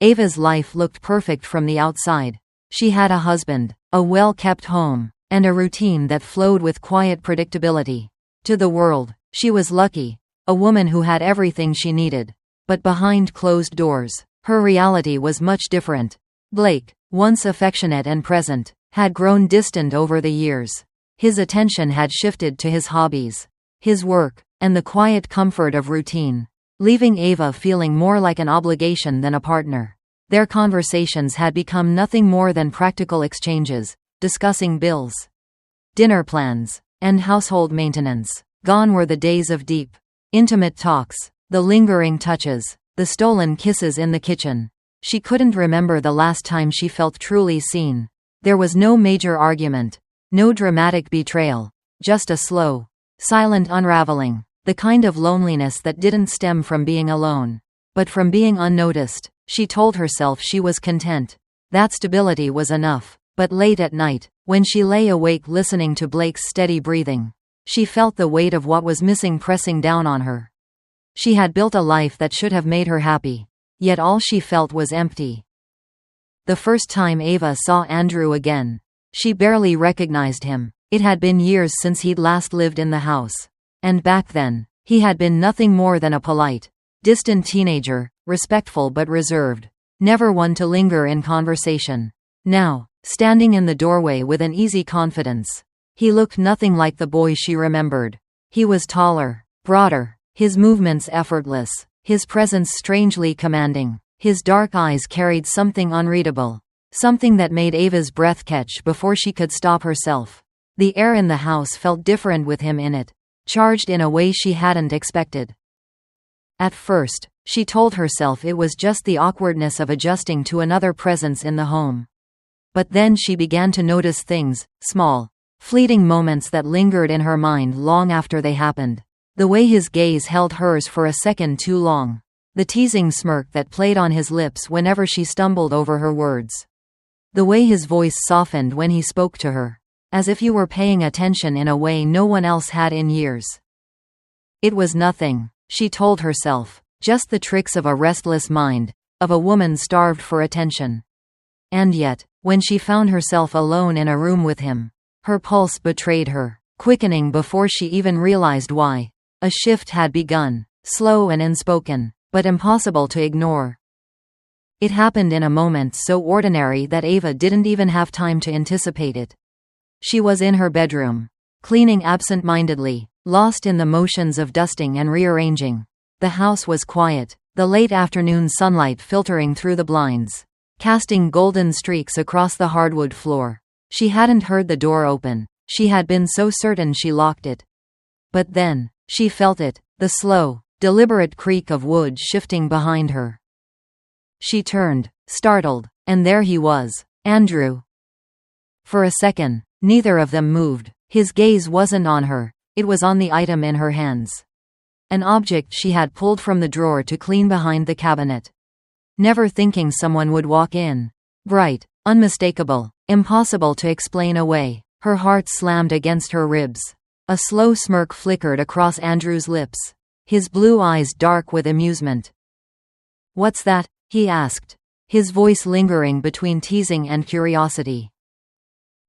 Ava's life looked perfect from the outside. She had a husband, a well-kept home, and a routine that flowed with quiet predictability. To the world, she was lucky, a woman who had everything she needed. But behind closed doors, her reality was much different. Blake, once affectionate and present, had grown distant over the years. His attention had shifted to his hobbies, his work, and the quiet comfort of routine, leaving Ava feeling more like an obligation than a partner. Their conversations had become nothing more than practical exchanges, discussing bills, dinner plans, and household maintenance. Gone were the days of deep, intimate talks, the lingering touches, the stolen kisses in the kitchen. She couldn't remember the last time she felt truly seen. There was no major argument, no dramatic betrayal, just a slow, silent unraveling, the kind of loneliness that didn't stem from being alone, but from being unnoticed. She told herself she was content. That stability was enough. But late at night, when she lay awake listening to Blake's steady breathing, she felt the weight of what was missing pressing down on her. She had built a life that should have made her happy, yet all she felt was empty. The first time Ava saw Andrew again, she barely recognized him. It had been years since he'd last lived in the house. And back then, he had been nothing more than a polite, distant teenager, respectful but reserved, never one to linger in conversation. Now, standing in the doorway with an easy confidence, he looked nothing like the boy she remembered. He was taller, broader, his movements effortless, his presence strangely commanding. His dark eyes carried something unreadable, something that made Ava's breath catch before she could stop herself. The air in the house felt different with him in it, charged in a way she hadn't expected. At first, she told herself it was just the awkwardness of adjusting to another presence in the home. But then she began to notice things, small, fleeting moments that lingered in her mind long after they happened. The way his gaze held hers for a second too long. The teasing smirk that played on his lips whenever she stumbled over her words. The way his voice softened when he spoke to her, as if you were paying attention in a way no one else had in years. It was nothing, she told herself, just the tricks of a restless mind, of a woman starved for attention. And yet, when she found herself alone in a room with him, her pulse betrayed her, quickening before she even realized why. A shift had begun, slow and unspoken, but impossible to ignore. It happened in a moment so ordinary that Ava didn't even have time to anticipate it. She was in her bedroom, cleaning absent-mindedly, lost in the motions of dusting and rearranging. The house was quiet, the late afternoon sunlight filtering through the blinds, casting golden streaks across the hardwood floor. She hadn't heard the door open. She had been so certain she locked it. But then, she felt it, the slow, deliberate creak of wood shifting behind her. She turned, startled, and there he was, Andrew. For a second, neither of them moved. His gaze wasn't on her, it was on the item in her hands. An object she had pulled from the drawer to clean behind the cabinet. Never thinking someone would walk in. Bright, unmistakable, impossible to explain away. Her heart slammed against her ribs. A slow smirk flickered across Andrew's lips, his blue eyes dark with amusement. "What's that?" he asked, his voice lingering between teasing and curiosity.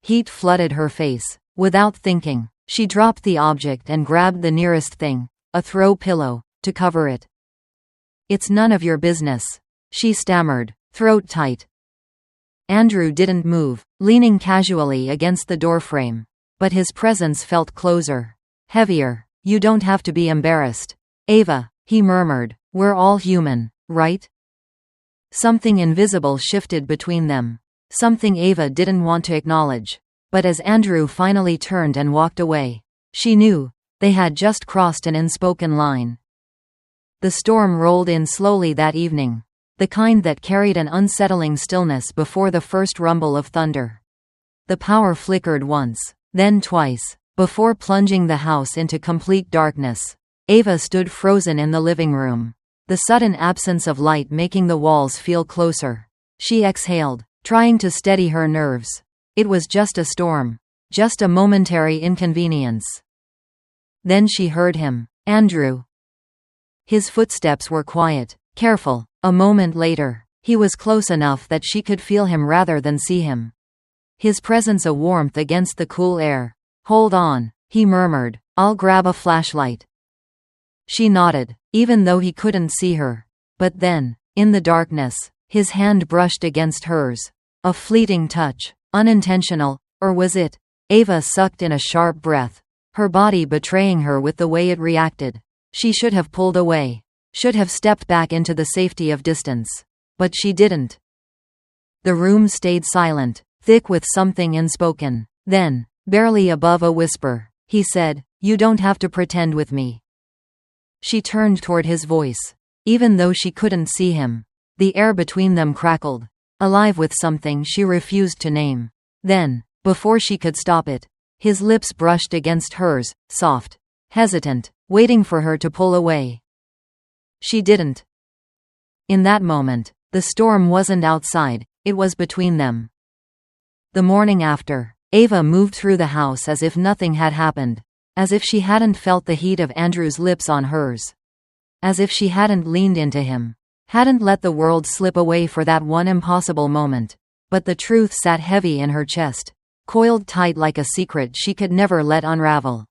Heat flooded her face. Without thinking, she dropped the object and grabbed the nearest thing, a throw pillow, to cover it. "It's none of your business," she stammered, throat tight. Andrew didn't move, leaning casually against the doorframe. But his presence felt closer, heavier. "You don't have to be embarrassed, Ava," he murmured. "We're all human, right?" Something invisible shifted between them, something Ava didn't want to acknowledge. But as Andrew finally turned and walked away, she knew they had just crossed an unspoken line. The storm rolled in slowly that evening, the kind that carried an unsettling stillness before the first rumble of thunder. The power flickered once, then twice, before plunging the house into complete darkness. Ava stood frozen in the living room, the sudden absence of light making the walls feel closer. She exhaled, trying to steady her nerves. It was just a storm, just a momentary inconvenience. Then she heard him, Andrew. His footsteps were quiet, careful. A moment later, He was close enough that she could feel him rather than see him. His presence a warmth against the cool air. "Hold on," he murmured. "I'll grab a flashlight." She nodded, even though he couldn't see her. But then, in the darkness, his hand brushed against hers. A fleeting touch. Unintentional, or was it? Ava sucked in a sharp breath, her body betraying her with the way it reacted. She should have pulled away. Should have stepped back into the safety of distance. But she didn't. The room stayed silent, thick with something unspoken. Then, barely above a whisper, he said, "You don't have to pretend with me." She turned toward his voice. Even though she couldn't see him, the air between them crackled, alive with something she refused to name. Then, before she could stop it, his lips brushed against hers, soft, hesitant, waiting for her to pull away. She didn't. In that moment, the storm wasn't outside, it was between them. The morning after, Ava moved through the house as if nothing had happened, as if she hadn't felt the heat of Andrew's lips on hers. As if she hadn't leaned into him, hadn't let the world slip away for that one impossible moment. But the truth sat heavy in her chest, coiled tight like a secret she could never let unravel.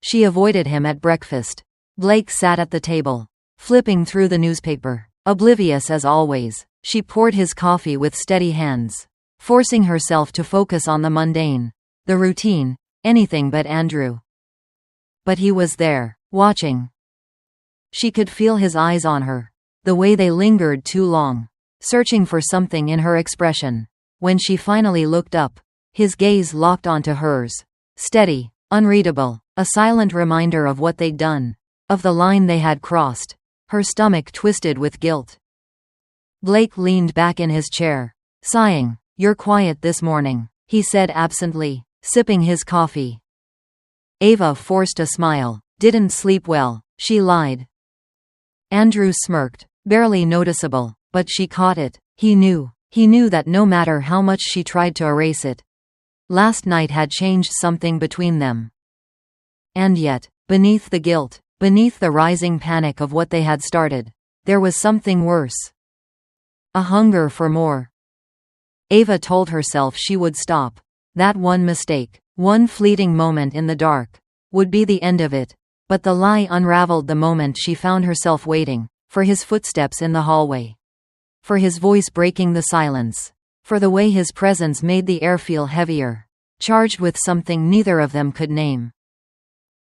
She avoided him at breakfast. Blake sat at the table, flipping through the newspaper. Oblivious as always, she poured his coffee with steady hands, forcing herself to focus on the mundane, the routine, anything but Andrew. But he was there, watching. She could feel his eyes on her, the way they lingered too long, searching for something in her expression. When she finally looked up, his gaze locked onto hers, steady, unreadable, a silent reminder of what they'd done, of the line they had crossed. Her stomach twisted with guilt. Blake leaned back in his chair, sighing. "You're quiet this morning," he said absently, sipping his coffee. Ava forced a smile. "Didn't sleep well," she lied. Andrew smirked, barely noticeable, but she caught it. He knew that no matter how much she tried to erase it, last night had changed something between them. And yet, beneath the guilt, beneath the rising panic of what they had started, there was something worse. A hunger for more. Ava told herself she would stop. That one mistake, one fleeting moment in the dark, would be the end of it. But the lie unraveled the moment she found herself waiting, for his footsteps in the hallway. For his voice breaking the silence. For the way his presence made the air feel heavier, charged with something neither of them could name.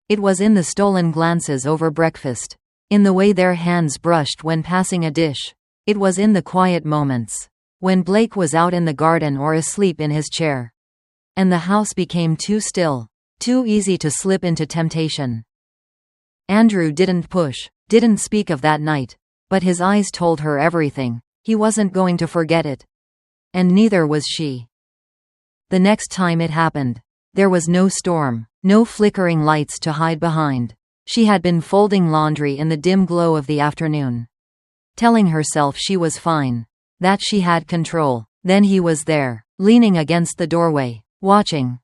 It was in the stolen glances over breakfast, in the way their hands brushed when passing a dish. It was in the quiet moments, when Blake was out in the garden or asleep in his chair. And the house became too still, too easy to slip into temptation. Andrew didn't push, didn't speak of that night, but his eyes told her everything. He wasn't going to forget it. And neither was she. The next time it happened, there was no storm, no flickering lights to hide behind. She had been folding laundry in the dim glow of the afternoon, telling herself she was fine, that she had control. Then he was there, leaning against the doorway, watching.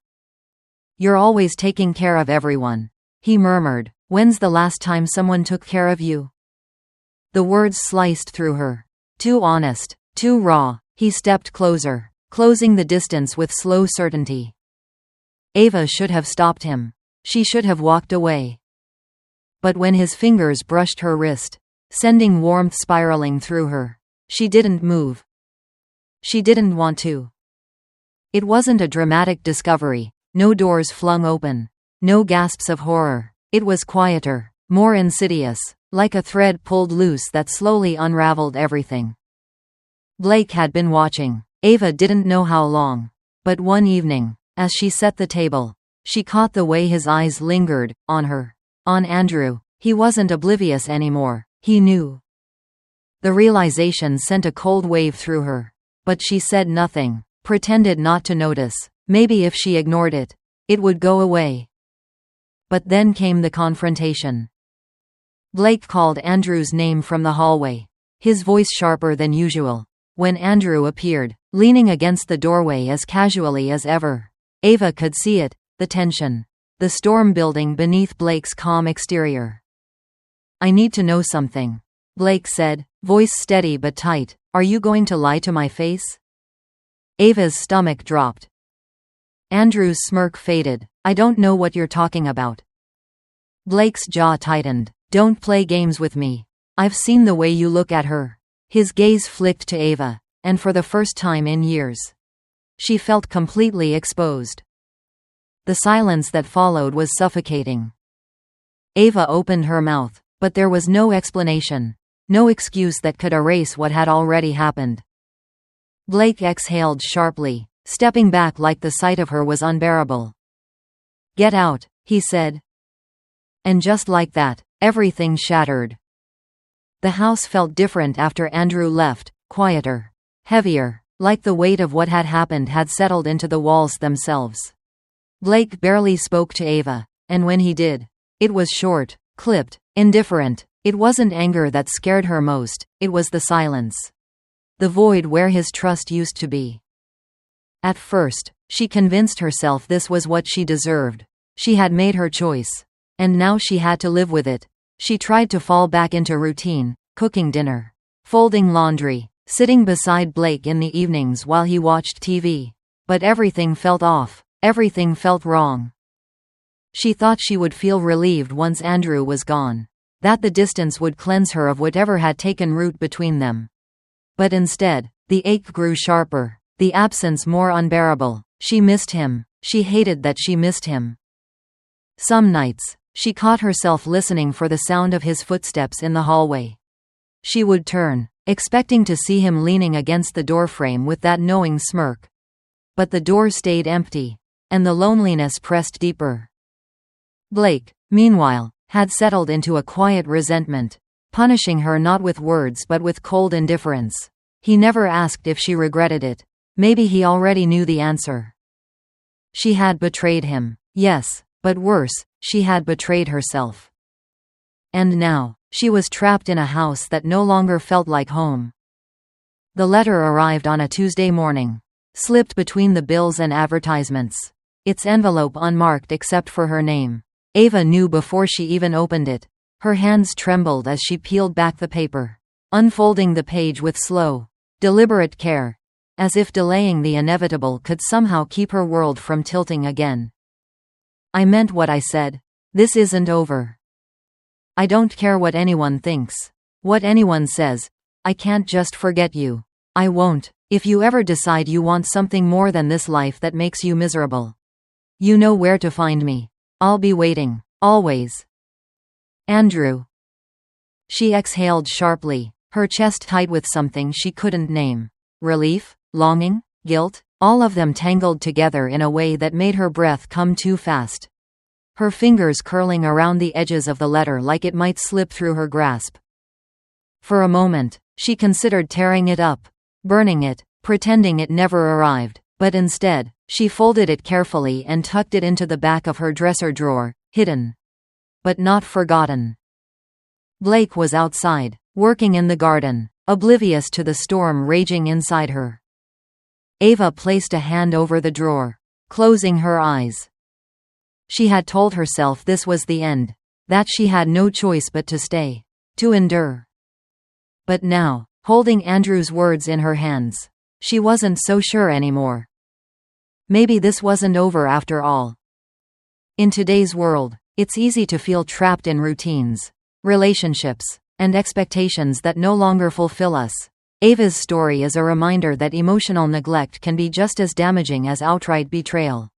"You're always taking care of everyone," he murmured. "When's the last time someone took care of you?" The words sliced through her. Too honest, too raw. He stepped closer, closing the distance with slow certainty. Ava should have stopped him. She should have walked away. But when his fingers brushed her wrist, sending warmth spiraling through her, she didn't move. She didn't want to. It wasn't a dramatic discovery, no doors flung open, no gasps of horror. It was quieter, more insidious, like a thread pulled loose that slowly unraveled everything. Blake had been watching. Ava didn't know how long. But one evening, as she set the table, she caught the way his eyes lingered, on her. On Andrew. He wasn't oblivious anymore. He knew. The realization sent a cold wave through her. But she said nothing, pretended not to notice. Maybe if she ignored it, it would go away. But then came the confrontation. Blake called Andrew's name from the hallway, his voice sharper than usual. When Andrew appeared, leaning against the doorway as casually as ever, Ava could see it, the tension, the storm building beneath Blake's calm exterior. "I need to know something," Blake said, voice steady but tight. Are you going to lie to my face? Ava's stomach dropped. Andrew's smirk faded. I don't know what you're talking about. Blake's jaw tightened. Don't play games with me. I've seen the way you look at her. His gaze flicked to Ava, and for the first time in years, she felt completely exposed. The silence that followed was suffocating. Ava opened her mouth, but there was no explanation, no excuse that could erase what had already happened. Blake exhaled sharply, stepping back like the sight of her was unbearable. Get out, he said. And just like that, everything shattered. The house felt different after Andrew left, quieter, heavier, like the weight of what had happened had settled into the walls themselves. Blake barely spoke to Ava, and when he did, it was short, clipped, indifferent. It wasn't anger that scared her most, it was the silence. The void where his trust used to be. At first, she convinced herself this was what she deserved. She had made her choice. And now she had to live with it. She tried to fall back into routine, cooking dinner, folding laundry, sitting beside Blake in the evenings while he watched TV. But everything felt off. Everything felt wrong. She thought she would feel relieved once Andrew was gone, that the distance would cleanse her of whatever had taken root between them. But instead, the ache grew sharper, the absence more unbearable. She missed him. She hated that she missed him. Some nights, she caught herself listening for the sound of his footsteps in the hallway. She would turn, expecting to see him leaning against the doorframe with that knowing smirk. But the door stayed empty, and the loneliness pressed deeper. Blake, meanwhile, had settled into a quiet resentment, punishing her not with words but with cold indifference. He never asked if she regretted it. Maybe he already knew the answer. She had betrayed him, yes, but worse, she had betrayed herself. And now, she was trapped in a house that no longer felt like home. The letter arrived on a Tuesday morning, slipped between the bills and advertisements, its envelope unmarked except for her name. Ava knew before she even opened it. Her hands trembled as she peeled back the paper, unfolding the page with slow, deliberate care, as if delaying the inevitable could somehow keep her world from tilting again. I meant what I said. This isn't over. I don't care what anyone thinks, what anyone says. I can't just forget you. I won't, if you ever decide you want something more than this life that makes you miserable. You know where to find me. I'll be waiting, always. Andrew. She exhaled sharply, her chest tight with something she couldn't name. Relief, longing, guilt, all of them tangled together in a way that made her breath come too fast. Her fingers curling around the edges of the letter like it might slip through her grasp. For a moment, she considered tearing it up, burning it, pretending it never arrived, but instead, she folded it carefully and tucked it into the back of her dresser drawer, hidden. But not forgotten. Blake was outside, working in the garden, oblivious to the storm raging inside her. Ava placed a hand over the drawer, closing her eyes. She had told herself this was the end, that she had no choice but to stay, to endure. But now, holding Andrew's words in her hands, she wasn't so sure anymore. Maybe this wasn't over after all. In today's world, it's easy to feel trapped in routines, relationships, and expectations that no longer fulfill us. Ava's story is a reminder that emotional neglect can be just as damaging as outright betrayal.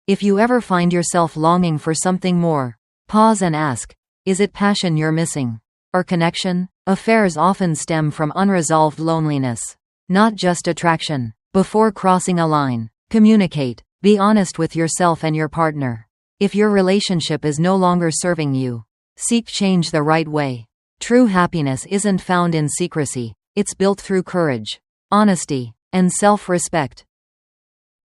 If you ever find yourself longing for something more, pause and ask, is it passion you're missing? Or connection? Affairs often stem from unresolved loneliness, not just attraction. Before crossing a line, communicate. Be honest with yourself and your partner. If your relationship is no longer serving you, seek change the right way. True happiness isn't found in secrecy, it's built through courage, honesty, and self-respect.